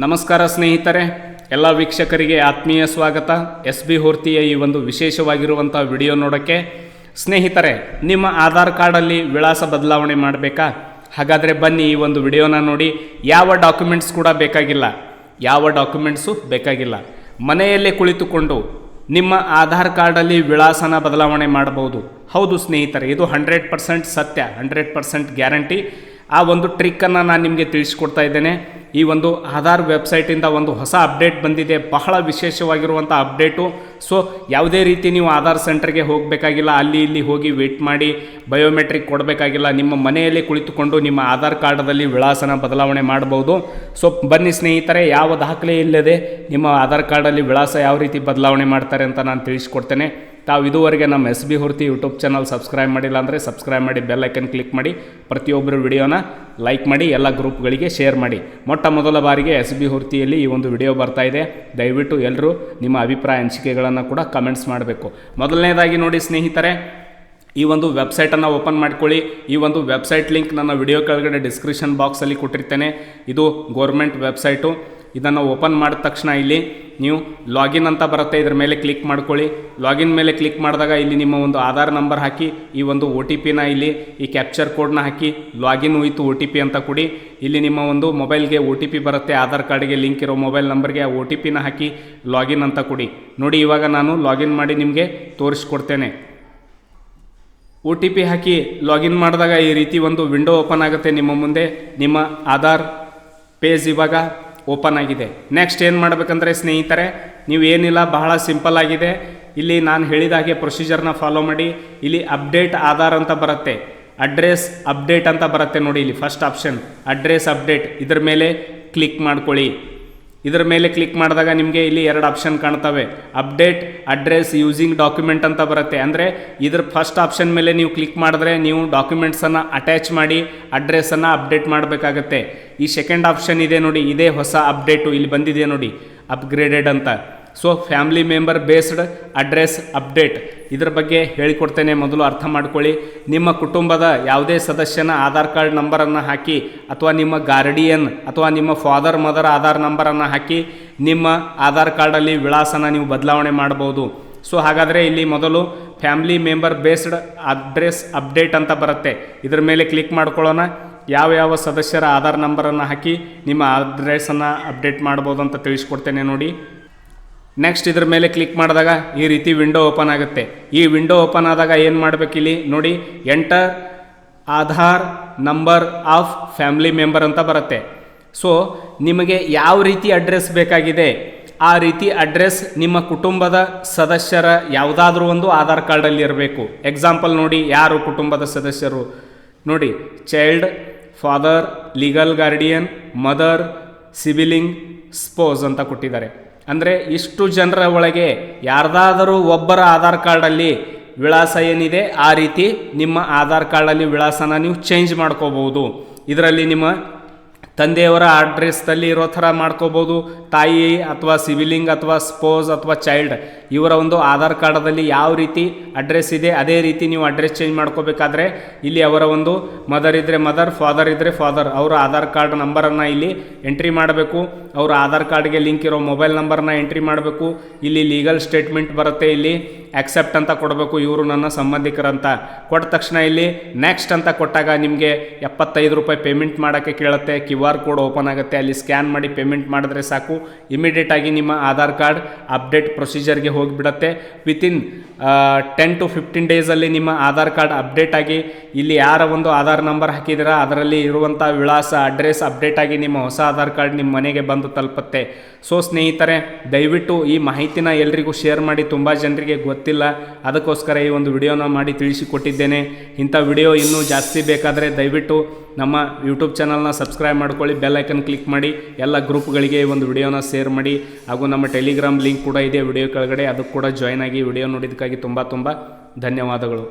ನಮಸ್ಕಾರ ಸ್ನೇಹಿತರೆ, ಎಲ್ಲ ವೀಕ್ಷಕರಿಗೆ ಆತ್ಮೀಯ ಸ್ವಾಗತ. SB ಹೊರ್ತಿಯ ಈ ಒಂದು ವಿಶೇಷವಾಗಿರುವಂಥ ವಿಡಿಯೋ ನೋಡೋಕ್ಕೆ. ಸ್ನೇಹಿತರೆ, ನಿಮ್ಮ ಆಧಾರ್ ಕಾರ್ಡಲ್ಲಿ ವಿಳಾಸ ಬದಲಾವಣೆ ಮಾಡಬೇಕಾ? ಹಾಗಾದರೆ ಬನ್ನಿ ಈ ಒಂದು ವಿಡಿಯೋನ ನೋಡಿ. ಯಾವ ಡಾಕ್ಯುಮೆಂಟ್ಸ್ ಕೂಡ ಬೇಕಾಗಿಲ್ಲ, ಯಾವ ಡಾಕ್ಯುಮೆಂಟ್ಸು ಬೇಕಾಗಿಲ್ಲ. ಮನೆಯಲ್ಲೇ ಕುಳಿತುಕೊಂಡು ನಿಮ್ಮ ಆಧಾರ್ ಕಾರ್ಡಲ್ಲಿ ವಿಳಾಸನ ಬದಲಾವಣೆ ಮಾಡಬಹುದು. ಹೌದು ಸ್ನೇಹಿತರೆ, ಇದು 100% ಸತ್ಯ, 100% ಗ್ಯಾರಂಟಿ. ಆ ಒಂದು ಟ್ರಿಕ್ಕನ್ನು ನಾನು ನಿಮಗೆ ತಿಳಿಸ್ಕೊಡ್ತಾ ಇದ್ದೇನೆ. ಈ ಒಂದು ಆಧಾರ್ ವೆಬ್ಸೈಟಿಂದ ಒಂದು ಹೊಸ ಅಪ್ಡೇಟ್ ಬಂದಿದೆ, ಬಹಳ ವಿಶೇಷವಾಗಿರುವಂಥ ಅಪ್ಡೇಟು. ಸೊ ಯಾವುದೇ ರೀತಿ ನೀವು ಆಧಾರ್ ಸೆಂಟರ್ಗೆ ಹೋಗಬೇಕಾಗಿಲ್ಲ, ಅಲ್ಲಿ ಇಲ್ಲಿ ಹೋಗಿ ವೇಟ್ ಮಾಡಿ ಬಯೋಮೆಟ್ರಿಕ್ ಕೊಡಬೇಕಾಗಿಲ್ಲ. ನಿಮ್ಮ ಮನೆಯಲ್ಲೇ ಕುಳಿತುಕೊಂಡು ನಿಮ್ಮ ಆಧಾರ್ ಕಾರ್ಡಲ್ಲಿ ವಿಳಾಸನ ಬದಲಾವಣೆ ಮಾಡಬಹುದು. ಸೊ ಬನ್ನಿ ಸ್ನೇಹಿತರೆ, ಯಾವ ದಾಖಲೆ ಇಲ್ಲದೆ ನಿಮ್ಮ ಆಧಾರ್ ಕಾರ್ಡಲ್ಲಿ ವಿಳಾಸ ಯಾವ ರೀತಿ ಬದಲಾವಣೆ ಮಾಡ್ತಾರೆ ಅಂತ ನಾನು ತಿಳಿಸ್ಕೊಡ್ತೇನೆ. ತಾವು ಇದುವರೆಗೆ ನಮ್ಮ SB Horti YouTube channel subscribe ಮಾಡಿಲ್ಲ ಅಂದರೆ ಸಬ್ಸ್ಕ್ರೈಬ್ ಮಾಡಿ, ಬೆಲ್ ಐಕನ್ ಕ್ಲಿಕ್ ಮಾಡಿ, ಪ್ರತಿಯೊಬ್ಬರು ವಿಡಿಯೋನ ಲೈಕ್ ಮಾಡಿ, ಎಲ್ಲ ಗ್ರೂಪ್ಗಳಿಗೆ ಶೇರ್ ಮಾಡಿ. ಮೊಟ್ಟ ಮೊದಲ ಬಾರಿಗೆ SB ಹೊರ್ತಿಯಲ್ಲಿ ಈ ಒಂದು ವಿಡಿಯೋ ಬರ್ತಾ ಇದೆ. ದಯವಿಟ್ಟು ಎಲ್ಲರೂ ನಿಮ್ಮ ಅಭಿಪ್ರಾಯ ಅನಿಸಿಕೆಗಳನ್ನು ಕೂಡ ಕಮೆಂಟ್ಸ್ ಮಾಡಬೇಕು. ಮೊದಲನೇದಾಗಿ ನೋಡಿ ಸ್ನೇಹಿತರೆ, ಈ ಒಂದು ವೆಬ್ಸೈಟನ್ನು ಓಪನ್ ಮಾಡ್ಕೊಳ್ಳಿ. ಈ ಒಂದು ವೆಬ್ಸೈಟ್ ಲಿಂಕ್ ನನ್ನ ವಿಡಿಯೋ ಕೆಳಗಡೆ ಡಿಸ್ಕ್ರಿಪ್ಷನ್ ಬಾಕ್ಸಲ್ಲಿ ಕೊಟ್ಟಿರ್ತೇನೆ. ಇದು ಗೋರ್ಮೆಂಟ್ ವೆಬ್ಸೈಟು. ಇದನ್ನು ಓಪನ್ ಮಾಡಿದ ತಕ್ಷಣ ಇಲ್ಲಿ ನೀವು ಲಾಗಿನ್ ಅಂತ ಬರುತ್ತೆ, ಇದ್ರ ಮೇಲೆ ಕ್ಲಿಕ್ ಮಾಡ್ಕೊಳ್ಳಿ. ಲಾಗಿನ್ ಮೇಲೆ ಕ್ಲಿಕ್ ಮಾಡಿದಾಗ ಇಲ್ಲಿ ನಿಮ್ಮ ಒಂದು ಆಧಾರ್ ನಂಬರ್ ಹಾಕಿ, ಈ ಒಂದು OTP ಇಲ್ಲಿ ಈ ಕ್ಯಾಪ್ಚರ್ ಕೋಡ್ನ ಹಾಕಿ ಲಾಗಿನ್ ವಿತ್ OTP ಅಂತ ಕೊಡಿ. ಇಲ್ಲಿ ನಿಮ್ಮ ಒಂದು ಮೊಬೈಲ್ಗೆ OTP ಬರುತ್ತೆ, ಆಧಾರ್ ಕಾರ್ಡ್ಗೆ ಲಿಂಕ್ ಇರೋ ಮೊಬೈಲ್ ನಂಬರ್ಗೆ ಆ OTP ಹಾಕಿ ಲಾಗಿನ್ ಅಂತ ಕೊಡಿ. ನೋಡಿ, ಇವಾಗ ನಾನು ಲಾಗಿನ್ ಮಾಡಿ ನಿಮಗೆ ತೋರಿಸ್ಕೊಡ್ತೇನೆ. OTP ಹಾಕಿ ಲಾಗಿನ್ ಮಾಡಿದಾಗ ಈ ರೀತಿ ಒಂದು ವಿಂಡೋ ಓಪನ್ ಆಗುತ್ತೆ ನಿಮ್ಮ ಮುಂದೆ. ನಿಮ್ಮ ಆಧಾರ್ ಪೇಜ್ ಇವಾಗ ಓಪನ್ ಆಗಿದೆ. ನೆಕ್ಸ್ಟ್ ಏನು ಮಾಡಬೇಕಂದ್ರೆ ಸ್ನೇಹಿತರೆ, ನೀವು ಏನಿಲ್ಲ, ಬಹಳ ಸಿಂಪಲ್ ಆಗಿದೆ. ಇಲ್ಲಿ ನಾನು ಹೇಳಿದ ಹಾಗೆ ಪ್ರೊಸೀಜರ್ನ ಫಾಲೋ ಮಾಡಿ. ಇಲ್ಲಿ ಅಪ್ಡೇಟ್ ಆಧಾರ್ ಅಂತ ಬರುತ್ತೆ, ಅಡ್ರೆಸ್ ಅಪ್ಡೇಟ್ ಅಂತ ಬರುತ್ತೆ. ನೋಡಿ, ಇಲ್ಲಿ ಫಸ್ಟ್ ಆಪ್ಷನ್ ಅಡ್ರೆಸ್ ಅಪ್ಡೇಟ್, ಇದ್ರ ಮೇಲೆ ಕ್ಲಿಕ್ ಮಾಡ್ಕೊಳ್ಳಿ. ಇದರ ಮೇಲೆ ಕ್ಲಿಕ್ ಮಾಡಿದಾಗ ನಿಮಗೆ ಇಲ್ಲಿ 2 ಆಪ್ಷನ್ ಕಾಣ್ತವೆ. ಅಪ್ಡೇಟ್ ಅಡ್ರೆಸ್ ಯೂಸಿಂಗ್ ಡಾಕ್ಯುಮೆಂಟ್ ಅಂತ ಬರುತ್ತೆ. ಅಂದರೆ ಇದ್ರ ಫಸ್ಟ್ ಆಪ್ಷನ್ ಮೇಲೆ ನೀವು ಕ್ಲಿಕ್ ಮಾಡಿದ್ರೆ ನೀವು ಡಾಕ್ಯುಮೆಂಟ್ಸನ್ನು ಅಟ್ಯಾಚ್ ಮಾಡಿ ಅಡ್ರೆಸ್ಸನ್ನು ಅಪ್ಡೇಟ್ ಮಾಡಬೇಕಾಗತ್ತೆ. ಈ ಸೆಕೆಂಡ್ ಆಪ್ಷನ್ ಇದೆ ನೋಡಿ, ಇದೇ ಹೊಸ ಅಪ್ಡೇಟು ಇಲ್ಲಿ ಬಂದಿದೆ ನೋಡಿ, ಅಪ್ಗ್ರೇಡೆಡ್ ಅಂತ. So family member based address update, ಇದ್ರ ಬಗ್ಗೆ ಹೇಳಿಕೊಡ್ತೇನೆ, ಮೊದಲು ಅರ್ಥ ಮಾಡ್ಕೊಳ್ಳಿ. ನಿಮ್ಮ ಕುಟುಂಬದ ಯಾವುದೇ ಸದಸ್ಯನ ಆಧಾರ್ ಕಾರ್ಡ್ ನಂಬರನ್ನು ಹಾಕಿ, ಅಥವಾ ನಿಮ್ಮ ಗಾರ್ಡಿಯನ್ ಅಥವಾ ನಿಮ್ಮ ಫಾದರ್ ಮದರ್ ಆಧಾರ್ ನಂಬರನ್ನು ಹಾಕಿ ನಿಮ್ಮ ಆಧಾರ್ ಕಾರ್ಡಲ್ಲಿ ವಿಳಾಸನ ನೀವು ಬದಲಾವಣೆ ಮಾಡ್ಬೋದು. ಸೊ ಹಾಗಾದರೆ ಇಲ್ಲಿ ಮೊದಲು family member based address update ಅಂತ ಬರುತ್ತೆ, ಇದ್ರ ಮೇಲೆ ಕ್ಲಿಕ್ ಮಾಡ್ಕೊಳ್ಳೋಣ. ಯಾವ ಸದಸ್ಯರ ಆಧಾರ್ ನಂಬರನ್ನು ಹಾಕಿ ನಿಮ್ಮ ಅಡ್ರೆಸ್ಸನ್ನು ಅಪ್ಡೇಟ್ ಮಾಡ್ಬೋದು ಅಂತ ತಿಳಿಸ್ಕೊಡ್ತೇನೆ ನೋಡಿ. ನೆಕ್ಸ್ಟ್ ಇದ್ರ ಮೇಲೆ ಕ್ಲಿಕ್ ಮಾಡಿದಾಗ ಈ ರೀತಿ ವಿಂಡೋ ಓಪನ್ ಆಗುತ್ತೆ. ಈ ವಿಂಡೋ ಓಪನ್ ಆದಾಗ ಏನು ಮಾಡಬೇಕು, ಇಲ್ಲಿ ನೋಡಿ, enter Aadhaar number of family member ಅಂತ ಬರುತ್ತೆ. ಸೊ ನಿಮಗೆ ಯಾವ ರೀತಿ ಅಡ್ರೆಸ್ ಬೇಕಾಗಿದೆ ಆ ರೀತಿ ಅಡ್ರೆಸ್ ನಿಮ್ಮ ಕುಟುಂಬದ ಸದಸ್ಯರ ಯಾವುದಾದ್ರೂ ಒಂದು ಆಧಾರ್ ಕಾರ್ಡಲ್ಲಿ ಇರಬೇಕು. ಎಕ್ಸಾಂಪಲ್ ನೋಡಿ, ಯಾರು ಕುಟುಂಬದ ಸದಸ್ಯರು ನೋಡಿ, child, father, legal guardian, mother, sibling, spouse ಅಂತ ಕೊಟ್ಟಿದ್ದಾರೆ. ಅಂದರೆ ಇಷ್ಟು ಜನರ ಒಳಗೆ ಯಾರ್ದಾದರೂ ಒಬ್ಬರ ಆಧಾರ್ ಕಾರ್ಡಲ್ಲಿ ವಿಳಾಸ ಏನಿದೆ ಆ ರೀತಿ ನಿಮ್ಮ ಆಧಾರ್ ಕಾರ್ಡಲ್ಲಿ ವಿಳಾಸನ ನೀವು ಚೇಂಜ್ ಮಾಡ್ಕೋಬೋದು. ಇದರಲ್ಲಿ ನಿಮ್ಮ ತಂದೆಯವರ ಅಡ್ರೆಸ್ದಲ್ಲಿ ಇರೋ ಥರ ಮಾಡ್ಕೋಬೋದು, ತಾಯಿ ಅಥವಾ ಸಿಬಿಲಿಂಗ್ ಅಥವಾ ಸ್ಪೋಸ್ ಅಥವಾ ಚೈಲ್ಡ್ ಇವರ ಒಂದು ಆಧಾರ್ ಕಾರ್ಡಲ್ಲಿ ಯಾವ ರೀತಿ ಅಡ್ರೆಸ್ ಇದೆ ಅದೇ ರೀತಿ ನೀವು ಅಡ್ರೆಸ್ ಚೇಂಜ್ ಮಾಡ್ಕೋಬೇಕಾದ್ರೆ ಇಲ್ಲಿ ಅವರ ಒಂದು ಮದರ್ ಇದ್ದರೆ ಮದರ್, ಫಾದರ್ ಇದ್ದರೆ ಫಾದರ್, ಅವರ ಆಧಾರ್ ಕಾರ್ಡ್ ನಂಬರನ್ನು ಇಲ್ಲಿ ಎಂಟ್ರಿ ಮಾಡಬೇಕು. ಅವರ ಆಧಾರ್ ಕಾರ್ಡ್ಗೆ ಲಿಂಕ್ ಇರೋ ಮೊಬೈಲ್ ನಂಬರ್ನ ಎಂಟ್ರಿ ಮಾಡಬೇಕು. ಇಲ್ಲಿ ಲೀಗಲ್ ಸ್ಟೇಟ್ಮೆಂಟ್ ಬರುತ್ತೆ, ಇಲ್ಲಿ ಆಕ್ಸೆಪ್ಟ್ ಅಂತ ಕೊಡಬೇಕು, ಇವರು ನನ್ನ ಸಂಬಂಧಿಕರಂತ. ಕೊಟ್ಟ ತಕ್ಷಣ ಇಲ್ಲಿ ನೆಕ್ಸ್ಟ್ ಅಂತ ಕೊಟ್ಟಾಗ ನಿಮಗೆ 75 ರೂಪಾಯಿ ಪೇಮೆಂಟ್ ಮಾಡೋಕ್ಕೆ ಕೇಳುತ್ತೆ. QR ಕೋಡ್ ಓಪನ್ ಆಗುತ್ತೆ, ಅಲ್ಲಿ ಸ್ಕ್ಯಾನ್ ಮಾಡಿ ಪೇಮೆಂಟ್ ಮಾಡಿದ್ರೆ ಸಾಕು, ಇಮಿಡಿಯೇಟ್ ಆಗಿ ನಿಮ್ಮ ಆಧಾರ್ ಕಾರ್ಡ್ ಅಪ್ಡೇಟ್ ಪ್ರೊಸೀಜರ್ಗೆ ಹೋಗಿಬಿಡುತ್ತೆ. ವಿತಿನ್ 10 to 15 ಡೇಸಲ್ಲಿ ನಿಮ್ಮ ಆಧಾರ್ ಕಾರ್ಡ್ ಅಪ್ಡೇಟ್ ಆಗಿ ಇಲ್ಲಿ ಯಾರ ಒಂದು ಆಧಾರ್ ನಂಬರ್ ಹಾಕಿದ್ದೀರಾ ಅದರಲ್ಲಿ ಇರುವಂಥ ವಿಳಾಸ ಅಡ್ರೆಸ್ ಅಪ್ಡೇಟ್ ಆಗಿ ನಿಮ್ಮ ಹೊಸ ಆಧಾರ್ ಕಾರ್ಡ್ ನಿಮ್ಮ ಮನೆಗೆ ಬಂದು ತಲುಪುತ್ತೆ. ಸೊ ಸ್ನೇಹಿತರೆ, ದಯವಿಟ್ಟು ಈ ಮಾಹಿತಿನ ಎಲ್ರಿಗೂ ಶೇರ್ ಮಾಡಿ, ತುಂಬ ಜನರಿಗೆ ಗೊತ್ತಿಲ್ಲ, ಅದಕ್ಕೋಸ್ಕರ ಈ ಒಂದು ವಿಡಿಯೋನ ಮಾಡಿ ತಿಳಿಸಿಕೊಟ್ಟಿದ್ದೇನೆ. ಇಂಥ ವಿಡಿಯೋ ಇನ್ನೂ ಜಾಸ್ತಿ ಬೇಕಾದರೆ ದಯವಿಟ್ಟು ನಮ್ಮ ಯೂಟ್ಯೂಬ್ ಚಾನಲ್ನ ಸಬ್ಸ್ಕ್ರೈಬ್ ಮಾಡ್ಕೊಳ್ಳಿ, ಬೆಲ್ ಐಕನ್ ಕ್ಲಿಕ್ ಮಾಡಿ, ಎಲ್ಲ ಗ್ರೂಪ್ಗಳಿಗೆ ಈ ಒಂದು ವಿಡಿಯೋನ ಶೇರ್ ಮಾಡಿ. ಹಾಗೂ ನಮ್ಮ ಟೆಲಿಗ್ರಾಮ್ ಲಿಂಕ್ ಕೂಡ ಇದೆ ವಿಡಿಯೋ ಕೆಳಗಡೆ, ಅದಕ್ಕೆ ಕೂಡ ಜಾಯ್ನ್ ಆಗಿ. ವಿಡಿಯೋ ನೋಡಿದ್ದಕ್ಕಾಗಿ ತುಂಬ ಧನ್ಯವಾದಗಳು.